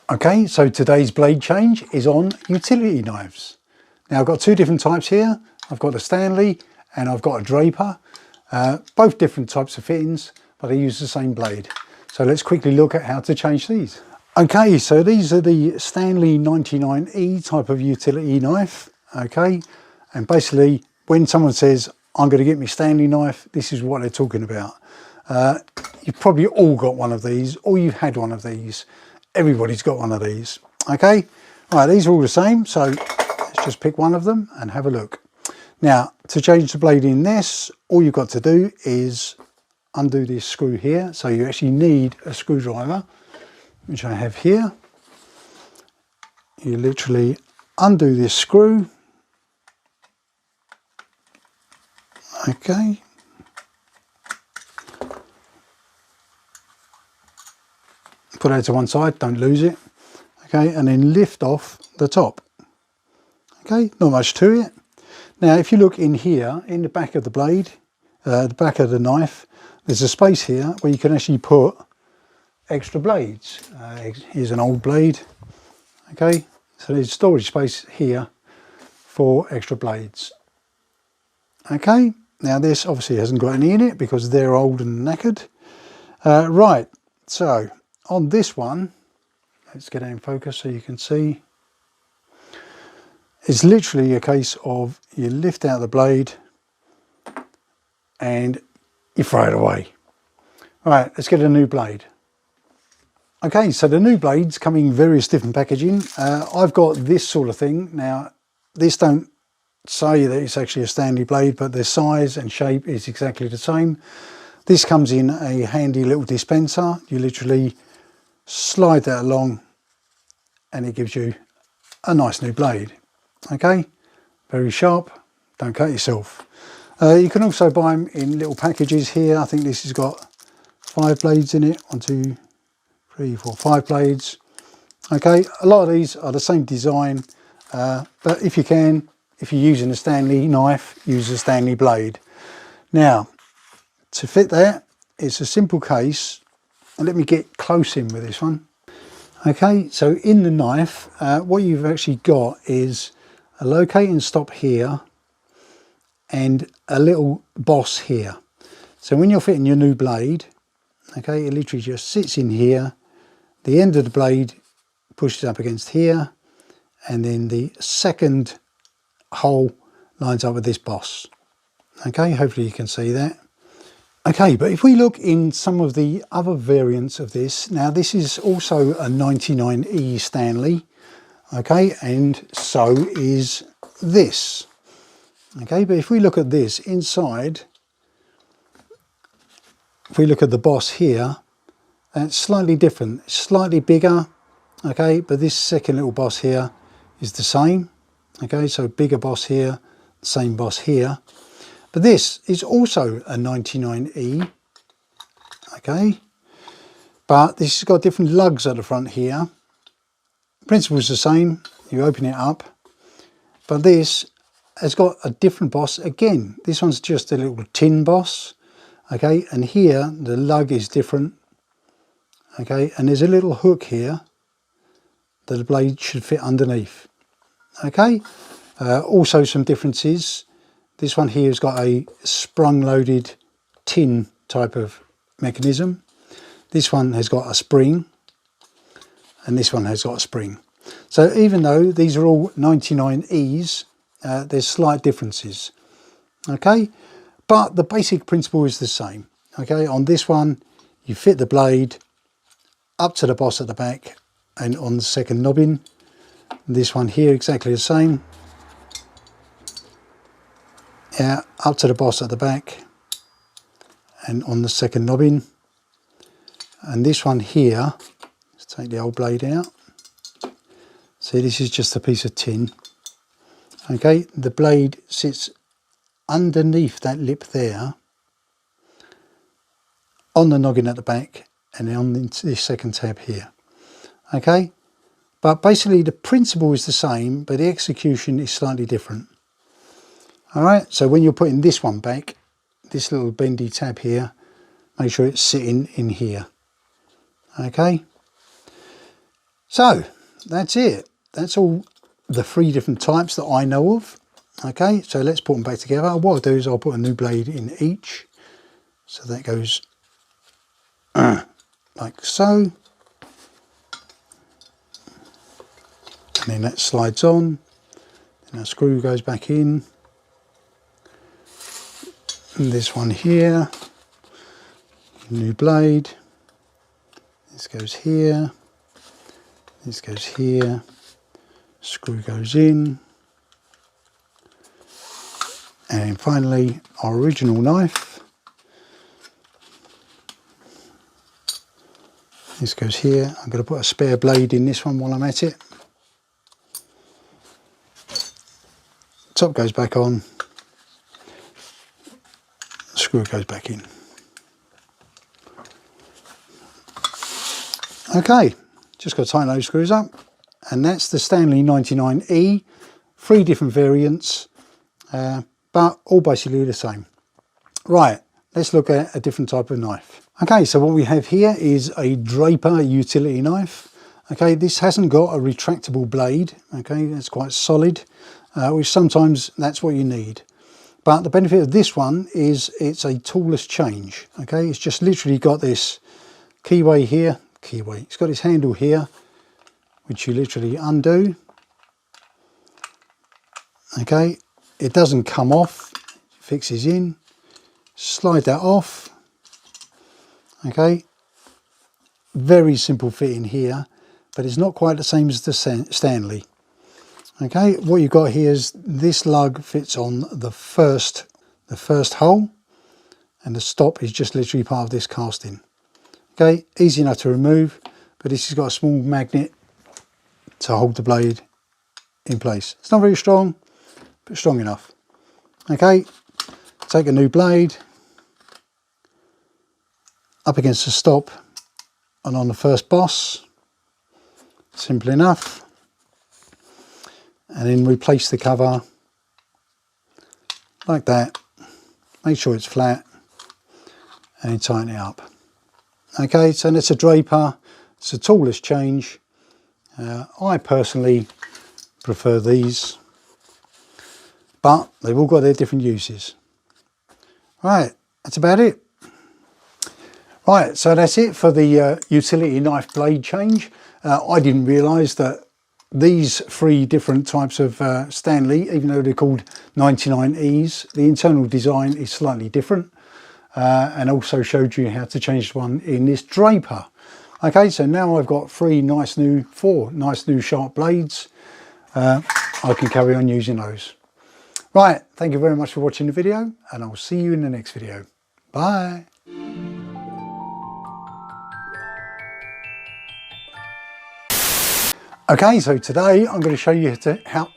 Okay, so today's blade change is on utility knives. Now I've got two different types here. I've got a Stanley and I've got a Draper. Both different types of fittings, but they use the same blade. So let's quickly look at how to change these. Okay, so these are the Stanley 99E type of utility knife. Okay, and basically when someone says, I'm going to get me Stanley knife, this is what they're talking about. You've probably all got one of these, or you've had one of these. Everybody's got one of these. Okay, all right, these are all the same, so let's just pick one of them and have a look. Now, to change the blade in this, all you've got to do is undo this screw here. So you actually need a screwdriver, which I have here. You literally undo this screw. Okay. Put that to one side, don't lose it. Okay, and then lift off the top. Okay, not much to it. Now, if you look in here, in the back of the blade, the back of the knife, there's a space here where you can actually put extra blades. Here's an old blade. Okay, so there's storage space here for extra blades. Okay, now this obviously hasn't got any in it because they're old and knackered. Right, so on this one, let's get it in focus so you can see. It's literally a case of you lift out the blade and you throw it away. All right, let's get a new blade. Okay, so the new blades come in various different packaging. I've got this sort of thing. Now, this don't say that it's actually a Stanley blade, but the size and shape is exactly the same. This comes in a handy little dispenser. You literally slide that along and it gives you a nice new blade. Okay, very sharp, don't cut yourself. You can also buy them in little packages here. I think this has got 5 blades in it. 1, 2, 3, 4, 5 blades. Okay, a lot of these are the same design, but if you can, if you're using a Stanley knife, use a Stanley blade. Now, to fit that, it's a simple case. And let me get close in with this one. Okay, so in the knife, what you've actually got is a locating stop here and a little boss here. So when you're fitting your new blade, okay, it literally just sits in here. The end of the blade pushes up against here, and then the second hole lines up with this boss. Okay, hopefully you can see that. Okay, but if we look in some of the other variants of this, now this is also a 99E Stanley, okay, and so is this. Okay, but if we look at this inside, if we look at the boss here, that's slightly different, slightly bigger, okay, but this second little boss here is the same. Okay, so bigger boss here, same boss here. But this is also a 99E, okay, but this has got different lugs at the front here. Principle is the same, you open it up, but this has got a different boss again. This one's just a little tin boss, okay, and here the lug is different, okay, and there's a little hook here that the blade should fit underneath, okay. Also some differences. This one here has got a sprung-loaded tin type of mechanism. This one has got a spring, and this one has got a spring. So even though these are all 99Es, there's slight differences. Okay, but the basic principle is the same. Okay, on this one, you fit the blade up to the boss at the back and on the second knobbin. This one here, exactly the same. Yeah, up to the boss at the back and on the second knobbin. And this one here, let's take the old blade out. See, this is just a piece of tin. Okay, the blade sits underneath that lip there on the noggin at the back and on this second tab here. Okay, but basically the principle is the same, but the execution is slightly different. All right, so when you're putting this one back, this little bendy tab here, make sure it's sitting in here. Okay, so that's it. That's all the 3 different types that I know of. Okay, so let's put them back together. What I'll do is I'll put a new blade in each. So that goes like so. And then that slides on. Then a screw goes back in. And this one here, new blade. This goes here. This goes here. Screw goes in. And then finally, our original knife. This goes here. I'm going to put a spare blade in this one while I'm at it. Top goes back on. Screw goes back in. Okay, just got to tighten those screws up. And that's the Stanley 99E. 3 different variants. But all basically the same. Right, let's look at a different type of knife. Okay, so what we have here is a Draper utility knife. Okay, this hasn't got a retractable blade. Okay, that's quite solid, which sometimes that's what you need. But the benefit of this one is it's a toolless change. Okay, it's just literally got this keyway here, it's got this handle here, which you literally undo. Okay. It doesn't come off, fixes in, slide that off. Okay, very simple fit in here, but it's not quite the same as the Stanley. Okay, what you've got here is this lug fits on the first hole, and the stop is just literally part of this casting. Okay, easy enough to remove, but this has got a small magnet to hold the blade in place. It's not very strong, but strong enough. Okay, take a new blade up against the stop and on the first boss, simple enough, and then replace the cover like that. Make sure it's flat and then tighten it up. Okay, so that's a Draper. It's a toolless change. I personally prefer these, but they've all got their different uses. Right, that's about it. Right, so that's it for the utility knife blade change. I didn't realise that these 3 different types of Stanley, even though they're called 99Es, the internal design is slightly different, and also showed you how to change one in this Draper. Okay, so now I've got 4 nice new sharp blades. I can carry on using those. Right, thank you very much for watching the video, and I'll see you in the next video. Bye. Okay, so today I'm going to show you how